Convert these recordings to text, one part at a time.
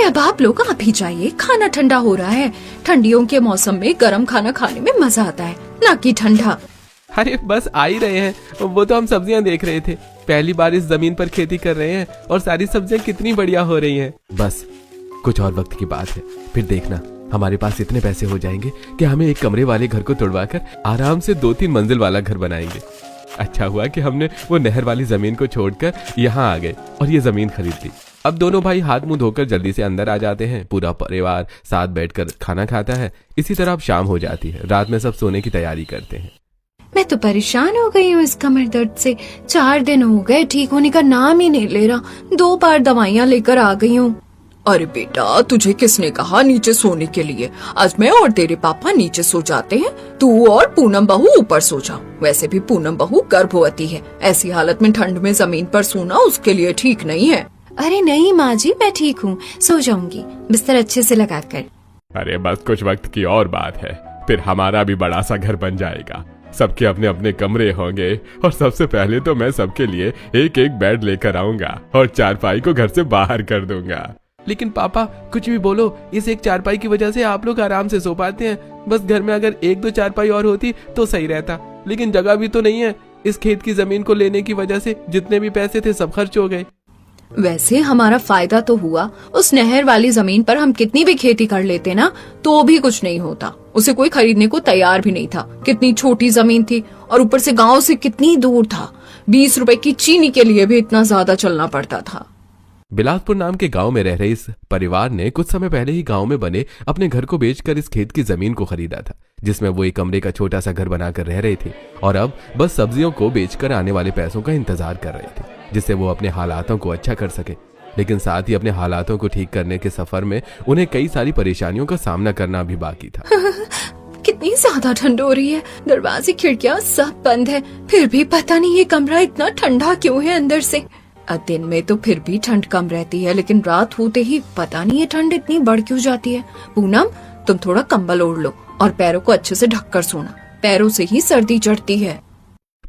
अब आप लोग आप ही जाइए, खाना ठंडा हो रहा है। ठंडियों के मौसम में गर्म खाना खाने में मजा आता है, ना कि ठंडा। अरे बस आ ही रहे हैं, वो तो हम सब्जियां देख रहे थे। पहली बार इस जमीन पर खेती कर रहे हैं और सारी सब्जियां कितनी बढ़िया हो रही हैं। बस कुछ और वक्त की बात है, फिर देखना हमारे पास इतने पैसे हो जाएंगे कि हमें एक कमरे वाले घर को तुड़वाकर आराम से 2-3 मंजिल वाला घर बनाएंगे। अच्छा हुआ कि हमने वो नहर वाली जमीन को छोड़कर यहाँ आ गए और ये जमीन खरीद ली। अब दोनों भाई हाथ मुंह धोकर जल्दी से अंदर आ जाते हैं। पूरा परिवार साथ बैठकर खाना खाता है। इसी तरह अब शाम हो जाती है। रात में सब सोने की तैयारी करते हैं। मैं तो परेशान हो गई हूँ इस कमर दर्द से। 4 दिन हो गए, ठीक होने का नाम ही नहीं ले रहा। 2 बार दवाइयाँ लेकर आ गई हूँ। अरे बेटा, तुझे किसने कहा नीचे सोने के लिए? आज मैं और तेरे पापा नीचे सो जाते हैं, तू और पूनम बहू ऊपर सो जा। वैसे भी पूनम बहू गर्भवती है, ऐसी हालत में ठंड में जमीन पर सोना उसके लिए ठीक नहीं है। अरे नहीं माँ जी, मैं ठीक हूँ, सो जाऊंगी बिस्तर अच्छे से लगाकर। अरे बस कुछ वक्त की और बात है, फिर हमारा भी बड़ा सा घर बन जाएगा। सबके अपने अपने कमरे होंगे और सबसे पहले तो मैं सबके लिए एक एक बेड लेकर आऊंगा और चारपाई को घर से बाहर कर दूंगा। लेकिन पापा कुछ भी बोलो, इस एक चारपाई की वजह से आप लोग आराम से सो पाते हैं। बस घर में अगर 1-2 चारपाई और होती तो सही रहता, लेकिन जगह भी तो नहीं है। इस खेत की जमीन को लेने की वजह से जितने भी पैसे थे सब खर्च हो गए। वैसे हमारा फायदा तो हुआ। उस नहर वाली जमीन पर हम कितनी भी खेती कर लेते ना तो भी कुछ नहीं होता। उसे कोई खरीदने को तैयार भी नहीं था। कितनी छोटी जमीन थी और ऊपर से गांव से कितनी दूर था। 20 रुपए की चीनी के लिए भी इतना ज्यादा चलना पड़ता था। बिलासपुर नाम के गांव में रह रहे इस परिवार ने कुछ समय पहले ही गांव में बने अपने घर को बेचकर इस खेत की जमीन को खरीदा था, जिसमें वो एक कमरे का छोटा सा घर बनाकर रह रहे थे और अब बस सब्जियों को बेचकर आने वाले पैसों का इंतजार कर रहे थे, जिससे वो अपने हालातों को अच्छा कर सके। लेकिन साथ ही अपने हालातों को ठीक करने के सफर में उन्हें कई सारी परेशानियों का सामना करना भी बाकी था। कितनी ज्यादा ठंड हो रही है, दरवाजे खिड़कियां सब बंद है, फिर भी पता नहीं ये कमरा इतना ठंडा क्यों है अंदर से। दिन में तो फिर भी ठंड कम रहती है, लेकिन रात होते ही पता नहीं ये ठंड इतनी बढ़ क्यों जाती है। पूनम, तुम थोड़ा कंबल ओढ़ लो और पैरों को अच्छे से ढककर सोना, पैरों से ही सर्दी चढ़ती है।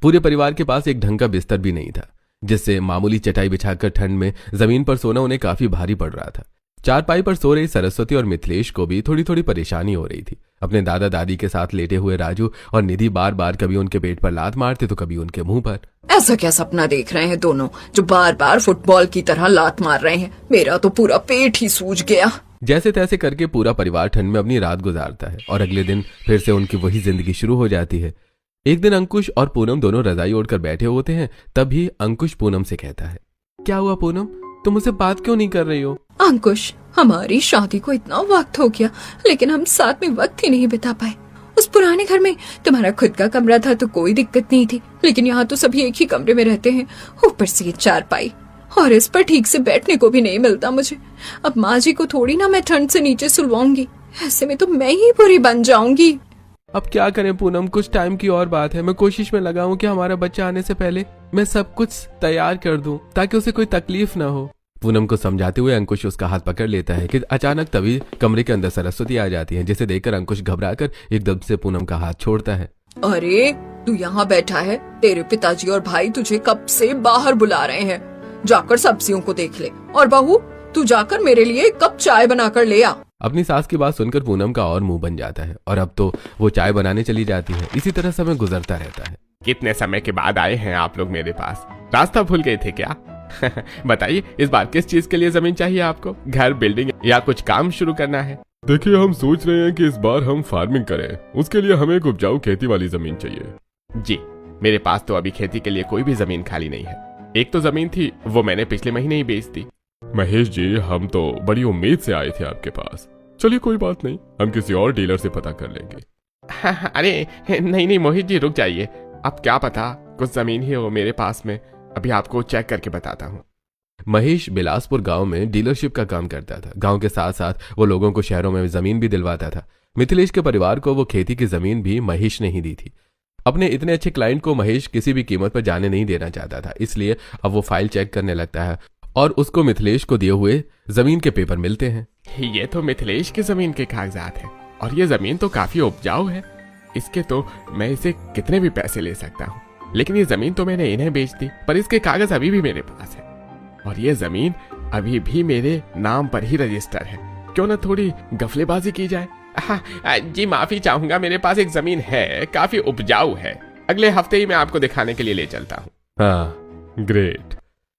पूरे परिवार के पास एक ढंग का बिस्तर भी नहीं था, जिससे मामूली चटाई बिछाकर ठंड में जमीन पर सोना उन्हें काफी भारी पड़ रहा था। चारपाई पर सो रही सरस्वती और मिथिलेश को भी थोड़ी थोड़ी परेशानी हो रही थी। अपने दादा दादी के साथ लेटे हुए राजू और निधि बार बार कभी उनके पेट पर लात मारते तो कभी उनके मुंह पर। ऐसा क्या सपना देख रहे हैं दोनों जो बार बार फुटबॉल की तरह लात मार रहे हैं? मेरा तो पूरा पेट ही सूज गया। जैसे तैसे करके पूरा परिवार ठंड में अपनी रात गुजारता है और अगले दिन फिर से उनकी वही जिंदगी शुरू हो जाती है। एक दिन अंकुश और पूनम दोनों रजाई ओढ़कर बैठे होते हैं। तभी अंकुश पूनम से कहता है, क्या हुआ पूनम, तुम मुझसे बात क्यों नहीं कर रही हो? अंकुश, हमारी शादी को इतना वक्त हो गया, लेकिन हम साथ में वक्त ही नहीं बिता पाए। उस पुराने घर में तुम्हारा खुद का कमरा था तो कोई दिक्कत नहीं थी, लेकिन यहाँ तो सभी एक ही कमरे में रहते हैं, ऊपर से ये चारपाई, और इस पर ठीक से बैठने को भी नहीं मिलता मुझे। अब माँ जी को थोड़ी ना मैं ठंड से नीचे सुलवाऊंगी, ऐसे में तो मैं ही बुरी बन जाऊंगी। अब क्या करें पूनम, कुछ टाइम की और बात है। मैं कोशिश में लगा हूँ कि हमारा बच्चा आने से पहले मैं सब कुछ तैयार कर दूं ताकि उसे कोई तकलीफ ना हो। पूनम को समझाते हुए अंकुश उसका हाथ पकड़ लेता है कि अचानक तभी कमरे के अंदर सरस्वती आ जाती है, जिसे देखकर अंकुश घबराकर एकदम से पूनम का हाथ छोड़ता है। अरे तू यहाँ बैठा है, तेरे पिताजी और भाई तुझे कब से बाहर बुला रहे हैं। जाकर सब्जियों को देख ले, और बहू तू जाकर मेरे लिए एक कप चाय बनाकर ले आ। अपनी सास की बात सुनकर पूनम का और मुंह बन जाता है और अब तो वो चाय बनाने चली जाती है। इसी तरह समय गुजरता रहता है। कितने समय के बाद आए हैं आप लोग मेरे पास, रास्ता भूल गए थे क्या? बताइए, इस बार किस चीज के लिए जमीन चाहिए आपको? घर, बिल्डिंग या कुछ काम शुरू करना है? देखिए, हम सोच रहे हैं कि इस बार हम फार्मिंग करें, उसके लिए हमें एक उपजाऊ खेती वाली जमीन चाहिए। जी, मेरे पास तो अभी खेती के लिए कोई भी जमीन खाली नहीं है। एक तो जमीन थी, वो मैंने पिछले महीने ही बेच दी। महेश जी, हम तो बड़ी उम्मीद से आए थे आपके पास। चलिए कोई बात नहीं, हम किसी और डीलर से पता कर लेंगे। अरे नहीं मोहित जी, रुक जाइए। अब क्या पता कुछ जमीन ही हो मेरे पास में, अभी आपको चेक करके बताता हूँ। महेश बिलासपुर गांव में डीलरशिप का काम करता था। गांव के साथ साथ वो लोगों को शहरों में जमीन भी दिलवाता था। मिथिलेश के परिवार को वो खेती की जमीन भी महेश ने ही दी थी। अपने इतने अच्छे क्लाइंट को महेश किसी भी कीमत पर जाने नहीं देना चाहता था, इसलिए अब वो फाइल चेक करने लगता है और उसको मिथिलेश को दिए हुए जमीन के पेपर मिलते हैं। ये तो मिथिलेश की जमीन के कागजात है और ये जमीन तो काफी उपजाऊ है। इसके तो मैं इसे कितने भी पैसे ले सकता हूँ, लेकिन ये जमीन तो मैंने इन्हें बेच दी, पर इसके कागज अभी भी मेरे पास है। और ये जमीन अभी भी मेरे नाम पर ही रजिस्टर है, क्यों ना थोड़ी गफलेबाजी की जाए। जी माफी चाहूंगा, मेरे पास एक जमीन है, काफी उपजाऊ है, अगले हफ्ते ही मैं आपको दिखाने के लिए ले चलता हूँ। हाँ, ग्रेट।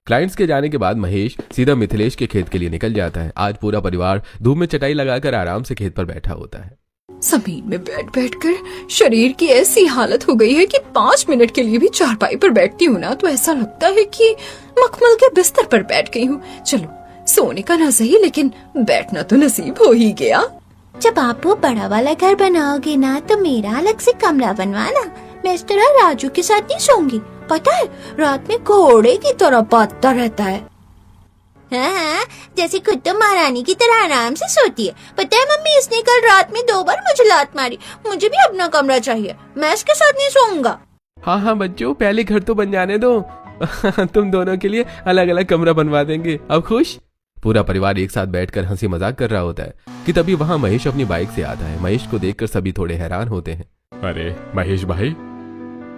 क्लाइंट्स के जाने के बाद महेश सीधा मिथिलेश के खेत के लिए निकल जाता है। आज पूरा परिवार धूप में चटाई लगाकर आराम से खेत पर बैठा होता है। जमीन में बैठ बैठकर शरीर की ऐसी हालत हो गई है कि 5 मिनट के लिए भी चारपाई पर बैठती हूँ ना तो ऐसा लगता है कि मखमल के बिस्तर पर बैठ गई हूँ। चलो सोने का ना सही, लेकिन बैठना तो नसीब हो ही गया। जब आप वो बड़ा वाला घर बनाओगे ना तो मेरा अलग से कमरा बनवाना। मैं इस तरह राजू के साथ नहीं सोऊंगी, पता है रात में घोड़े की तरह पाता रहता है। हाँ, जैसे खुद तो महारानी की तरह आराम से सोती है। पता है मम्मी, इसने कल रात में 2 बार मुझे लात मारी। मुझे भी अपना कमरा चाहिए, मैं इसके साथ नहीं सोऊंगा। हाँ बच्चों, पहले घर तो बन जाने दो। तुम दोनों के लिए अलग अलग कमरा बनवा देंगे। अब खुश? पूरा परिवार एक साथ बैठकर हंसी मजाक कर रहा होता है कि तभी वहाँ महेश अपनी बाइक से आता है। महेश को देखकर सभी थोड़े हैरान होते हैं। अरे महेश भाई,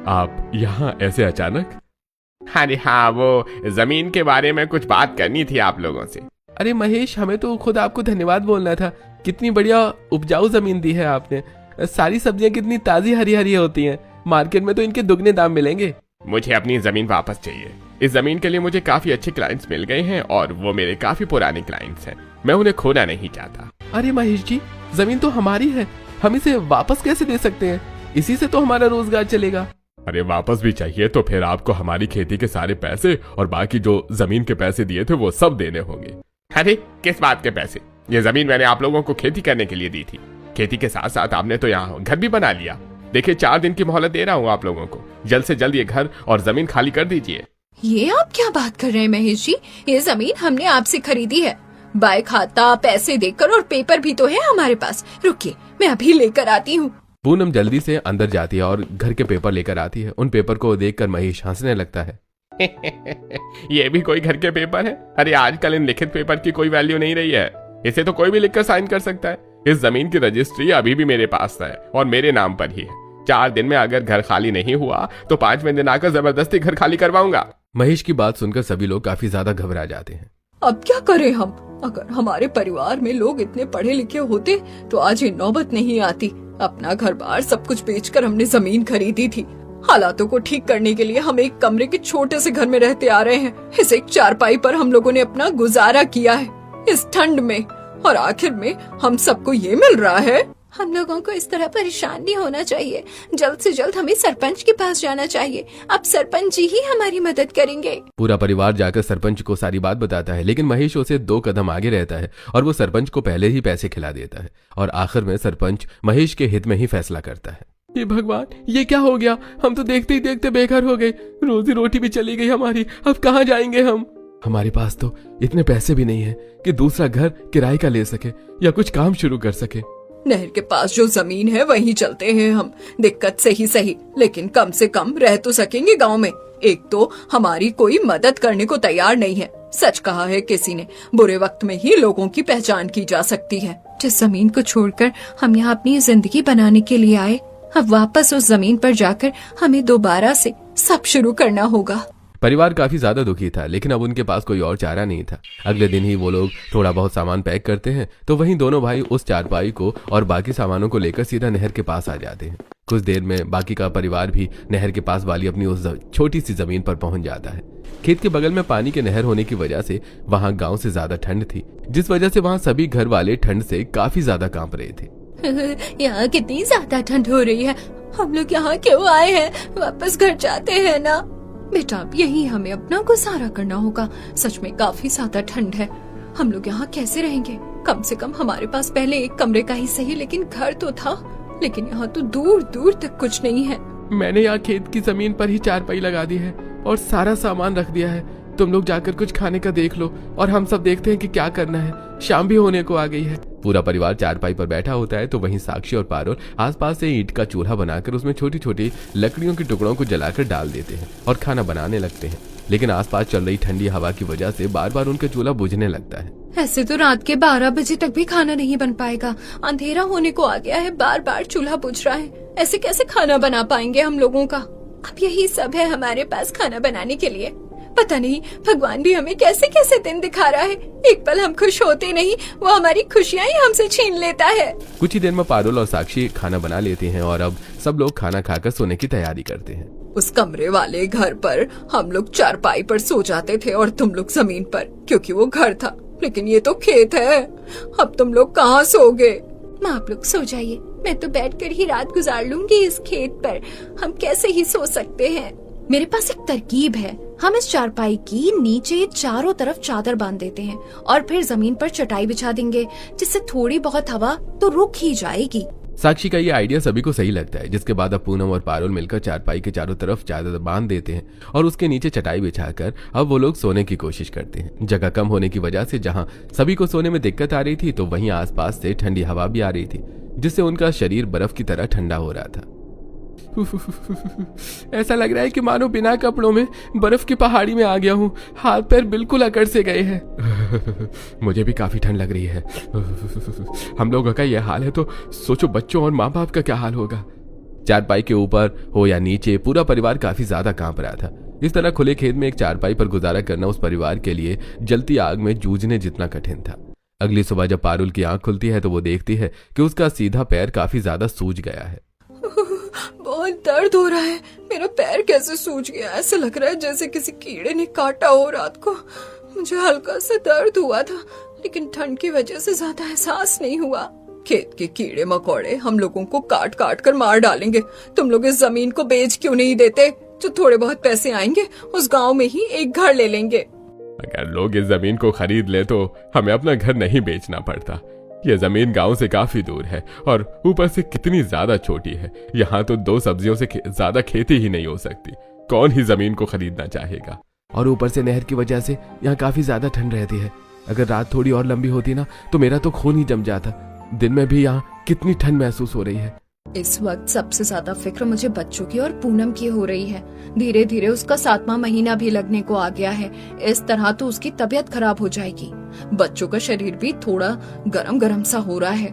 आप यहाँ ऐसे अचानक? अरे हाँ, वो जमीन के बारे में कुछ बात करनी थी आप लोगों से। अरे महेश, हमें तो खुद आपको धन्यवाद बोलना था। कितनी बढ़िया उपजाऊ जमीन दी है आपने। सारी सब्जियां कितनी ताजी हरी हरी होती हैं। मार्केट में तो इनके दुगने दाम मिलेंगे। मुझे अपनी जमीन वापस चाहिए। इस जमीन के लिए मुझे काफी अच्छे क्लाइंट्स मिल गए हैं और वो मेरे काफी पुराने क्लाइंट्स हैं। मैं उन्हें खोना नहीं चाहता। अरे महेश जी, जमीन तो हमारी है, हम इसे वापस कैसे दे सकते हैं? इसी से तो हमारा रोजगार चलेगा। अरे वापस भी चाहिए तो फिर आपको हमारी खेती के सारे पैसे और बाकी जो जमीन के पैसे दिए थे वो सब देने होंगे। अरे किस बात के पैसे? ये जमीन मैंने आप लोगों को खेती करने के लिए दी थी। खेती के साथ साथ आपने तो यहाँ घर भी बना लिया। देखिए 4 दिन की मोहलत दे रहा हूँ आप लोगों को, जल्द से जल्द ये घर और जमीन खाली कर दीजिए। ये आप क्या बात कर रहे हैं महेश जी? ये जमीन हमने आपसे खरीदी है, बाय खाता पैसे देकर, और पेपर भी तो है हमारे पास। रुकिए, मैं अभी लेकर आती हूँ। पूनम जल्दी से अंदर जाती है और घर के पेपर लेकर आती है। उन पेपर को देखकर महेश हंसने लगता है। ये भी कोई घर के पेपर है? अरे आजकल इन लिखित पेपर की कोई वैल्यू नहीं रही है। इसे तो कोई भी लिखकर साइन कर सकता है। इस जमीन की रजिस्ट्री अभी भी मेरे पास है और मेरे नाम पर ही है। 4 दिन में अगर घर खाली नहीं हुआ तो 5वें दिन आकर जबरदस्ती घर खाली करवाऊंगा। महेश की बात सुनकर सभी लोग काफी ज्यादा घबरा जाते हैं। अब क्या करें हम? अगर हमारे परिवार में लोग इतने पढ़े लिखे होते तो आज ये नौबत नहीं आती। अपना घर बार सब कुछ बेचकर हमने जमीन खरीदी थी। हालातों को ठीक करने के लिए हम एक कमरे के छोटे से घर में रहते आ रहे हैं। इस एक चारपाई पर हम लोगों ने अपना गुजारा किया है इस ठंड में, और आखिर में हम सबको ये मिल रहा है। हम लोगों को इस तरह परेशान नहीं होना चाहिए। जल्द से जल्द हमें सरपंच के पास जाना चाहिए। अब सरपंच जी ही हमारी मदद करेंगे। पूरा परिवार जाकर सरपंच को सारी बात बताता है, लेकिन महेश उसे 2 कदम आगे रहता है और वो सरपंच को पहले ही पैसे खिला देता है। और आखिर में सरपंच महेश के हित में ही फैसला करता है। ये भगवान, ये क्या हो गया? हम तो देखते ही देखते बेघर हो गए। रोजी रोटी भी चली गई हमारी। अब कहाँ जाएंगे हम? हमारे पास तो इतने पैसे भी नहीं है कि दूसरा घर किराए का ले सके या कुछ काम शुरू कर सके। नहर के पास जो जमीन है वहीं चलते हैं हम। दिक्कत से ही सही, लेकिन कम से कम रह तो सकेंगे गांव में। एक तो हमारी कोई मदद करने को तैयार नहीं है। सच कहा है किसी ने, बुरे वक्त में ही लोगों की पहचान की जा सकती है। जिस जमीन को छोड़कर हम यहाँ अपनी जिंदगी बनाने के लिए आए, अब वापस उस जमीन पर जाकर हमें दोबारा से सब शुरू करना होगा। परिवार काफी ज्यादा दुखी था, लेकिन अब उनके पास कोई और चारा नहीं था। अगले दिन ही वो लोग थोड़ा बहुत सामान पैक करते हैं तो वहीं दोनों भाई उस चारपाई को और बाकी सामानों को लेकर सीधा नहर के पास आ जाते हैं। कुछ देर में बाकी का परिवार भी नहर के पास वाली अपनी उस छोटी सी जमीन पर पहुंच जाता है। खेत के बगल में पानी के नहर होने की वजह से वहाँ गाँव से ज्यादा ठंड थी, जिस वजह से वहाँ सभी घर वाले ठंड से काफी ज्यादा कांप रहे थे। यहाँ कितनी ज्यादा ठंड हो रही है। हम लोग यहाँ क्यों आए हैं? वापस घर जाते हैं ना। बेटा, अब यही हमें अपना गुजारा करना होगा। सच में काफी ज्यादा ठंड है। हम लोग यहाँ कैसे रहेंगे? कम से कम हमारे पास पहले एक कमरे का ही सही, लेकिन घर तो था। लेकिन यहाँ तो दूर दूर तक कुछ नहीं है। मैंने यहाँ खेत की जमीन पर ही चारपाई लगा दी है और सारा सामान रख दिया है। तुम लोग जाकर कुछ खाने का देख लो और हम सब देखते हैं कि क्या करना है। शाम भी होने को आ गई है। पूरा परिवार चारपाई पर बैठा होता है तो वहीं साक्षी और पारुल आसपास से ईंट का चूल्हा बनाकर उसमें छोटी छोटी लकड़ियों के टुकड़ों को जलाकर डाल देते हैं और खाना बनाने लगते हैं। लेकिन आसपास चल रही ठंडी हवा की वजह से बार बार उनका चूल्हा बुझने लगता है। ऐसे तो रात के 12 बजे तक भी खाना नहीं बन पाएगा। अंधेरा होने को आ गया है, बार बार चूल्हा बुझ रहा है। ऐसे कैसे खाना बना पाएंगे हम लोगों का? अब यही सब है हमारे पास खाना बनाने के लिए। पता नहीं भगवान भी हमें कैसे कैसे दिन दिखा रहा है। एक पल हम खुश होते नहीं, वो हमारी खुशियाँ ही हमसे छीन लेता है। कुछ ही देर में पारुल और साक्षी खाना बना लेती हैं और अब सब लोग खाना खाकर सोने की तैयारी करते हैं। उस कमरे वाले घर पर हम लोग चारपाई पर सो जाते थे और तुम लोग जमीन पर, क्योंकि वो घर था। लेकिन ये तो खेत है, अब तुम लोग कहाँ सोगे? माँ आप लोग सो जाइए, मैं तो बैठकर ही रात गुजार लूंगी इस खेत पर। हम कैसे ही सो सकते हैं। मेरे पास एक तरकीब है। हम इस चारपाई की नीचे चारों तरफ चादर बांध देते हैं और फिर जमीन पर चटाई बिछा देंगे, जिससे थोड़ी बहुत हवा तो रुक ही जाएगी। साक्षी का ये आइडिया सभी को सही लगता है, जिसके बाद अब पूनम और पारुल मिलकर चारपाई के चारों तरफ चादर बांध देते हैं और उसके नीचे चटाई बिछाकर अब वो लोग सोने की कोशिश करते हैं। जगह कम होने की वजह से जहां सभी को सोने में दिक्कत आ रही थी, तो वहीं आसपास से ठंडी हवा भी आ रही थी, जिससे उनका शरीर बर्फ की तरह ठंडा हो रहा था। ऐसा लग रहा है कि मानो बिना कपड़ों में बर्फ की पहाड़ी में आ गया हूँ। हाथ पैर बिल्कुल अकड़ से गए हैं। मुझे भी काफी ठंड लग रही है। हम लोगों का यह हाल है तो सोचो बच्चों और माँ बाप का क्या हाल होगा। चारपाई के ऊपर हो या नीचे पूरा परिवार काफी ज्यादा कांप रहा था। इस तरह खुले खेत में एक चारपाई पर गुजारा करना उस परिवार के लिए जलती आग में जूझने जितना कठिन था। अगली सुबह जब पारुल की आंख खुलती है तो वो देखती है कि उसका सीधा पैर काफी ज्यादा सूज गया है। बहुत दर्द हो रहा है। मेरा पैर कैसे सूज गया? ऐसा लग रहा है जैसे किसी कीड़े ने काटा हो रात को। मुझे हल्का सा दर्द हुआ था, लेकिन ठंड की वजह से ज्यादा एहसास नहीं हुआ। खेत के कीड़े मकोड़े हम लोगों को काट काट कर मार डालेंगे। तुम लोग इस जमीन को बेच क्यों नहीं देते? जो थोड़े बहुत पैसे आएंगे उस गांव में ही एक घर ले लेंगे। अगर लोग इस जमीन को खरीद ले तो हमें अपना घर नहीं बेचना पड़ता। यह जमीन गांव से काफी दूर है और ऊपर से कितनी ज्यादा छोटी है। यहाँ तो 2 सब्जियों से ज्यादा खेती ही नहीं हो सकती। कौन ही जमीन को खरीदना चाहेगा? और ऊपर से नहर की वजह से यहाँ काफी ज्यादा ठंड रहती है। अगर रात थोड़ी और लंबी होती ना तो मेरा तो खून ही जम जाता। दिन में भी यहाँ कितनी ठंड महसूस हो रही है। इस वक्त सबसे ज्यादा फिक्र मुझे बच्चों की और पूनम की हो रही है। धीरे धीरे उसका 7वां महीना भी लगने को आ गया है। इस तरह तो उसकी तबीयत खराब हो जाएगी। बच्चों का शरीर भी थोड़ा गरम गरम सा हो रहा है।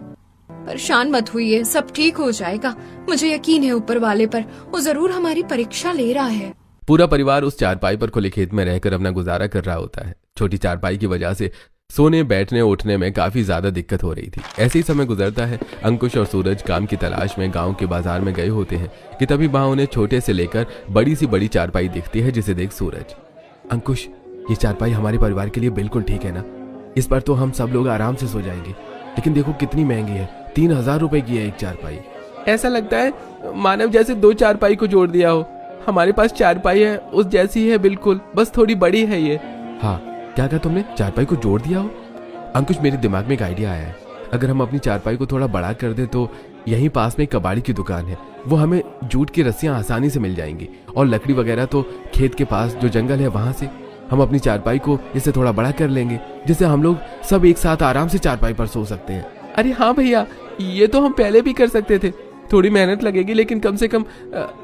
परेशान मत हुई, सब ठीक हो जाएगा। मुझे यकीन है ऊपर वाले पर, वो जरूर हमारी परीक्षा ले रहा है। पूरा परिवार उस चारपाई पर खुले खेत में रहकर अपना गुजारा कर रहा होता है। छोटी चारपाई की वजह से सोने बैठने उठने में काफी ज्यादा दिक्कत हो रही थी। ऐसे ही समय गुजरता है। अंकुश और सूरज काम की तलाश में गांव के बाजार में गए होते हैं कि तभी वहां उन्हें छोटे से लेकर बड़ी सी बड़ी चारपाई दिखती है, जिसे देख सूरज, अंकुश ये चारपाई हमारे परिवार के लिए बिल्कुल ठीक है ना? इस पर तो हम सब लोग आराम से सो जाएंगे। लेकिन देखो कितनी महंगी है, 3000 रुपए की है एक चारपाई। ऐसा लगता है मानव जैसे 2 चारपाई को जोड़ दिया हो। हमारे पास चारपाई है उस जैसी है बिल्कुल, बस थोड़ी बड़ी है ये। हाँ, क्या कहा तुमने? चारपाई को जोड़ दिया हो? अंकुश मेरे दिमाग में एक आइडिया आया है। अगर हम अपनी चारपाई को थोड़ा बड़ा कर दें तो यहीं पास में एक कबाड़ी की दुकान है, वो हमें जूट की रस्सियां आसानी से मिल जाएंगी और लकड़ी वगैरह तो खेत के पास जो जंगल है वहां से। हम अपनी चारपाई को इससे थोड़ा बड़ा कर लेंगे, जिससे हम लोग सब एक साथ आराम से चारपाई पर सो सकते हैं। अरे हाँ भैया, ये तो हम पहले भी कर सकते थे। थोड़ी मेहनत लगेगी, लेकिन कम से कम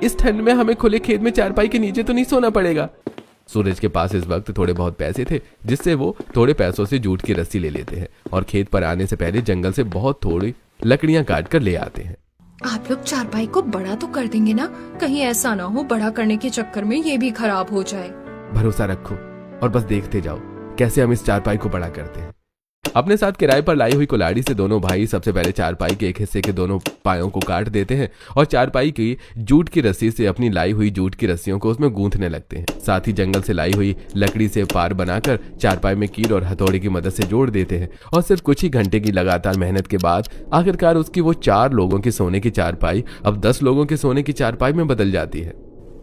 इस ठंड में हमें खुले खेत में चारपाई के नीचे तो नहीं सोना पड़ेगा। सूरज के पास इस वक्त थोड़े बहुत पैसे थे, जिससे वो थोड़े पैसों से जूट की रस्सी ले लेते हैं और खेत पर आने से पहले जंगल से बहुत थोड़ी लकड़ियां काट कर ले आते हैं। आप लोग चारपाई को बड़ा तो कर देंगे ना? कहीं ऐसा ना हो बड़ा करने के चक्कर में ये भी खराब हो जाए। भरोसा रखो और बस देखते जाओ कैसे हम इस चारपाई को बड़ा करते हैं। अपने साथ किराए पर लाई हुई कुल्हाड़ी से दोनों भाई सबसे पहले चारपाई के एक हिस्से के दोनों पायों को काट देते हैं और चारपाई की जूट की रस्सी से अपनी लाई हुई जूट की रस्सियों को उसमें गूंथने लगते हैं। साथ ही जंगल से लाई हुई लकड़ी से पार बनाकर चारपाई में कील और हथौड़ी की मदद से जोड़ देते हैं और सिर्फ कुछ ही घंटे की लगातार मेहनत के बाद आखिरकार उसकी वो 4 लोगों की सोने की चारपाई अब 10 लोगों के सोने की चारपाई में बदल जाती है।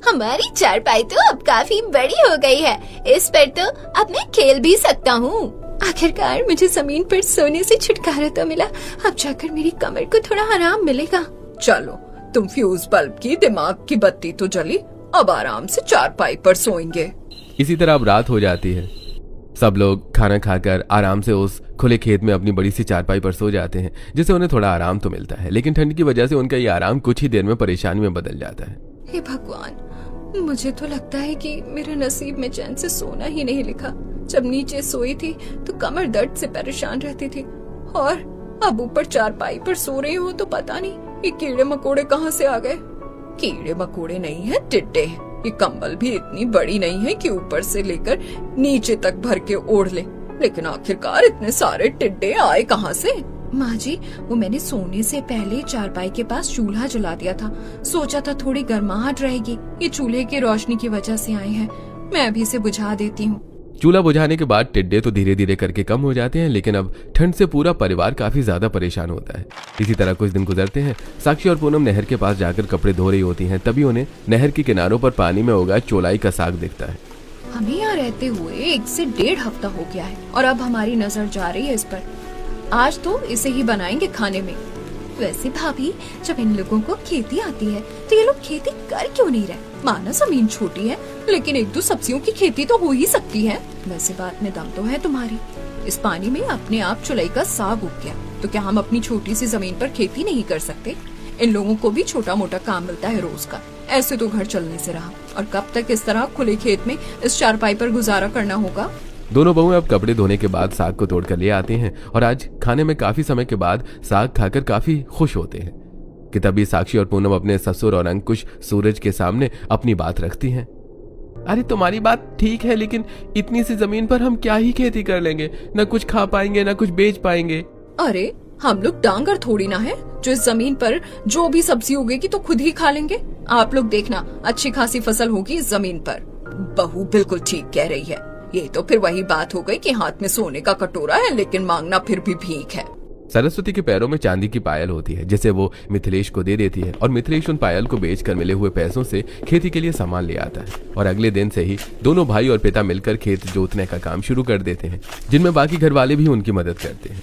हमारी चारपाई तो अब काफी बड़ी हो गई है। इस पर तो अब मैं खेल भी सकता हूँ। आखिरकार मुझे जमीन पर सोने से छुटकारा तो मिला। अब जाकर मेरी कमर को थोड़ा आराम मिलेगा। चलो, तुम फ्यूज बल्ब की दिमाग की बत्ती तो जली, अब आराम से चारपाई पर सोएंगे। इसी तरह अब रात हो जाती है। सब लोग खाना खाकर आराम से उस खुले खेत में अपनी बड़ी सी चारपाई पर सो जाते हैं, जिससे उन्हें थोड़ा आराम तो मिलता है, लेकिन ठंड की वजह से उनका ये आराम कुछ ही देर में परेशानी में बदल जाता है। हे भगवान, मुझे तो लगता है कि मेरे नसीब में चैन से सोना ही नहीं लिखा। जब नीचे सोई थी तो कमर दर्द से परेशान रहती थी, और अब ऊपर चारपाई पर सो रही हूँ तो पता नहीं ये कीड़े मकोड़े कहाँ से आ गए। कीड़े मकोड़े नहीं है, टिड्डे। ये कंबल भी इतनी बड़ी नहीं है कि ऊपर से लेकर नीचे तक भर के ओढ़ ले। लेकिन आखिरकार इतने सारे टिड्डे आए कहाँ से? माँ जी, वो मैंने सोने से पहले चारपाई के पास चूल्हा जला दिया था। सोचा था थोड़ी गर्माहट रहेगी। ये चूल्हे की रोशनी की वजह से आए हैं। मैं अभी से बुझा देती हूँ। चूल्हा बुझाने के बाद टिड्डे तो धीरे धीरे करके कम हो जाते हैं, लेकिन अब ठंड से पूरा परिवार काफी ज्यादा परेशान होता है। इसी तरह कुछ दिन गुजरते हैं। साक्षी और पूनम नहर के पास जाकर कपड़े धो रही होती हैं। तभी उन्हें नहर के किनारों पर पानी में उगा चौलाई का साग दिखता है। हमें यहाँ रहते हुए 1 से 1.5 हफ्ता हो गया है और अब हमारी नजर जा रही है इस पर। आज तो इसे ही बनाएंगे खाने में। वैसे भाभी, जब इन लोगों को खेती आती है तो ये लोग खेती कर क्यों नहीं रहे? माना जमीन छोटी है, लेकिन 1-2 सब्जियों की खेती तो हो ही सकती है। वैसे बात में दम तो है तुम्हारी। इस पानी में अपने आप चुलाई का साग उग गया, तो क्या हम अपनी छोटी सी जमीन पर खेती नहीं कर सकते? इन लोगों को भी छोटा मोटा काम मिलता है रोज का। ऐसे तो घर चलने से रहा, और कब तक इस तरह खुले खेत में इस चारपाई पर गुजारा करना होगा? दोनों बहुएं अब कपड़े धोने के बाद साग को तोड़ कर ले आते हैं और आज खाने में काफी समय के बाद साग खाकर काफी खुश होते हैं कि तभी साक्षी और पूनम अपने ससुर और अंकुश सूरज के सामने अपनी बात रखती हैं। अरे तुम्हारी बात ठीक है, लेकिन इतनी सी जमीन पर हम क्या ही खेती कर लेंगे? न कुछ खा पाएंगे न कुछ बेच पाएंगे। अरे हम लोग डांगर थोड़ी ना है जो इस जमीन पर जो भी सब्जी उगेगी तो खुद ही खा लेंगे। आप लोग देखना, अच्छी खासी फसल होगी इस जमीन पर। बहू बिल्कुल ठीक कह रही है। ये तो फिर वही बात हो गई कि हाथ में सोने का कटोरा है लेकिन मांगना फिर भी भीख है। सरस्वती के पैरों में चांदी की पायल होती है, जिसे वो मिथिलेश को दे देती है और मिथिलेश उन पायल को बेचकर मिले हुए पैसों से खेती के लिए सामान ले आता है। और अगले दिन से ही दोनों भाई और पिता मिलकर खेत जोतने का काम शुरू कर देते हैं, जिनमें बाकी घर वाले भी उनकी मदद करते हैं।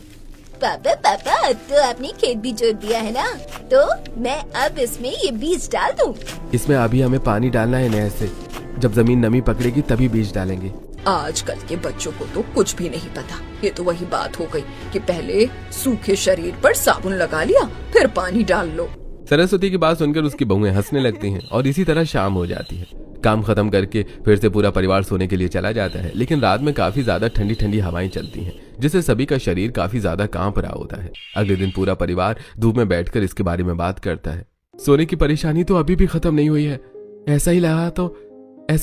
पापा, तो आपने खेत भी जोत दिया है ना, तो मैं अब इसमें ये बीज डाल दूं? इसमें अभी हमें पानी डालना है नहर से। जब जमीन नमी पकड़ेगी तभी बीज डालेंगे। आजकल के बच्चों को तो कुछ भी नहीं पता। ये तो वही बात हो गई कि पहले सूखे शरीर पर साबुन लगा लिया, फिर पानी डाल लो। सरस्वती की बात सुनकर उसकी बहुएं हंसने लगती हैं और इसी तरह शाम हो जाती है। काम खत्म करके फिर से पूरा परिवार सोने के लिए चला जाता है, लेकिन रात में काफी ज्यादा ठंडी ठंडी हवाएं चलती हैं, जिससे सभी का शरीर काफी ज्यादा कांप रहा होता है। अगले दिन पूरा परिवार धूप में बैठकर इसके बारे में बात करता है। सोने की परेशानी तो अभी भी खत्म नहीं हुई है। ऐसा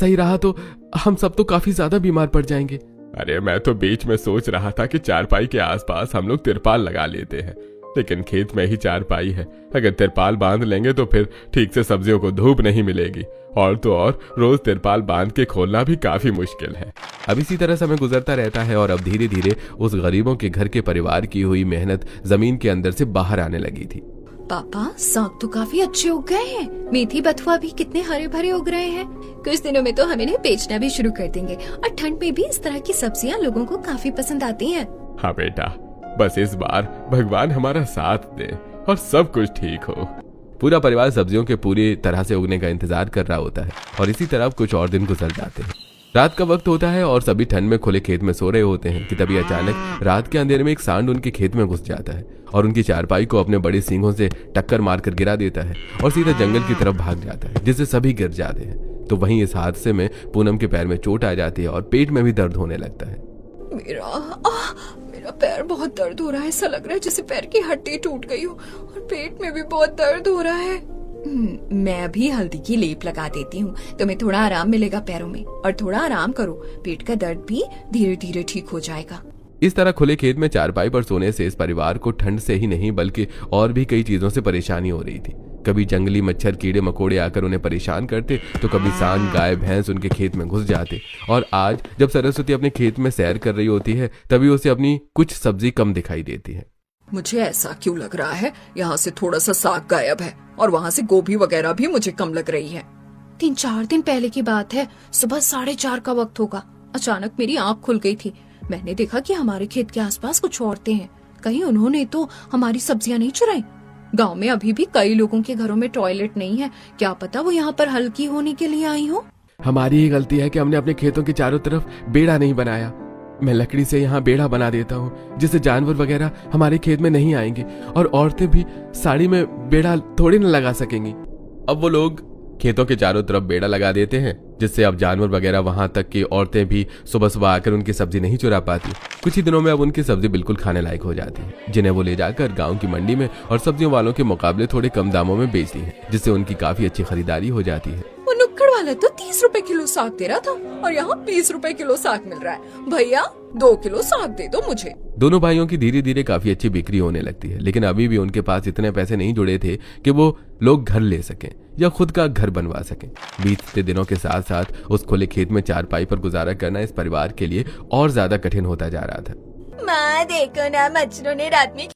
ही रहा तो हम सब तो काफी ज्यादा बीमार पड़ जाएंगे। अरे मैं तो बीच में सोच रहा था कि चारपाई के आसपास हम लोग तिरपाल लगा लेते हैं, लेकिन खेत में ही चारपाई है। अगर तिरपाल बांध लेंगे तो फिर ठीक से सब्जियों को धूप नहीं मिलेगी, और तो और रोज तिरपाल बांध के खोलना भी काफी मुश्किल है। अब इसी तरह समय गुजरता रहता है और अब धीरे धीरे उस गरीबों के घर के परिवार की हुई मेहनत जमीन के अंदर से बाहर आने लगी थी। पापा, साग तो काफी अच्छे उग गए हैं। मेथी बथुआ भी कितने हरे भरे उग रहे हैं। कुछ दिनों में तो हम इन्हें बेचना भी शुरू कर देंगे, और ठंड में भी इस तरह की सब्जियां लोगों को काफी पसंद आती हैं। हाँ बेटा, बस इस बार भगवान हमारा साथ दे और सब कुछ ठीक हो। पूरा परिवार सब्जियों के पूरी तरह से उगने का इंतजार कर रहा होता है और इसी तरह कुछ और दिन गुजर जाते हैं। रात का वक्त होता है और सभी ठंड में खुले खेत में सो रहे होते हैं कि तभी अचानक रात के अंधेरे में एक सांड उनके खेत में घुस जाता है और उनकी चारपाई को अपने बड़े सींगों से टक्कर मारकर गिरा देता है और सीधा जंगल की तरफ भाग जाता है, जिससे सभी गिर जाते हैं। तो वहीं इस हादसे में पूनम के पैर में चोट आ जाती है और पेट में भी दर्द होने लगता है। मेरा पैर बहुत दर्द हो रहा है। ऐसा लग रहा है जैसे पैर की हड्डी टूट गई हो, और पेट में भी बहुत दर्द हो रहा है। मैं अभी हल्दी की लेप लगा देती हूँ, तुम्हें थोड़ा आराम मिलेगा पैरों में। और थोड़ा आराम करो, पेट का दर्द भी धीरे धीरे ठीक हो जाएगा। इस तरह खुले खेत में चारपाई पर सोने से इस परिवार को ठंड से ही नहीं बल्कि और भी कई चीजों से परेशानी हो रही थी। कभी जंगली मच्छर कीड़े मकोड़े आकर उन्हें परेशान करते, तो कभी सांड गाय भैंस उनके खेत में घुस जाते। और आज जब सरस्वती अपने खेत में सैर कर रही होती है तभी उसे अपनी कुछ सब्जी कम दिखाई देती है। मुझे ऐसा क्यों लग रहा है, यहाँ से थोड़ा सा साग गायब है और वहाँ से गोभी वगैरह भी मुझे कम लग रही है। 3-4 दिन पहले की बात है, सुबह 4:30 का वक्त होगा। अचानक मेरी आंख खुल गई थी। मैंने देखा कि हमारे खेत के आसपास कुछ औरतें हैं। कहीं उन्होंने तो हमारी सब्जियां नहीं चुराई। गांव में अभी भी कई लोगों के घरों में टॉयलेट नहीं है। क्या पता वो यहाँ पर हल्की होने के लिए आई हो। हमारी ही गलती है कि हमने अपने खेतों के चारों तरफ बेड़ा नहीं बनाया। मैं लकड़ी से यहाँ बेड़ा बना देता हूँ, जिससे जानवर वगैरह हमारे खेत में नहीं आएंगे और औरतें भी साड़ी में बेड़ा थोड़ी न लगा सकेंगी। अब वो लोग खेतों के चारों तरफ बेड़ा लगा देते हैं, जिससे अब जानवर वगैरह वहां तक की औरतें भी सुबह सुबह आकर उनकी सब्जी नहीं चुरा पाती। कुछ ही दिनों में अब उनकी सब्जी बिल्कुल खाने लायक हो जाती है, जिन्हें वो ले जाकर गांव की मंडी में और सब्जियों वालों के मुकाबले थोड़े कम दामों में बेचती हैं, जिससे उनकी काफी अच्छी खरीदारी हो जाती है। लक्कड़ वाला तो 30 रुपए किलो साग दे रहा था और यहाँ 20 रुपए किलो साग मिल रहा है। भैया 2 किलो साग दे दो मुझे। दोनों भाइयों की धीरे धीरे काफी अच्छी बिक्री होने लगती है, लेकिन अभी भी उनके पास इतने पैसे नहीं जुड़े थे कि वो लोग घर ले सकें या खुद का घर बनवा सकें। बीतते दिनों के साथ साथ उस खुले खेत में चारपाई पर गुजारा करना इस परिवार के लिए और ज्यादा कठिन होता जा रहा था। माँ देखो ना, मच्छरों ने रात में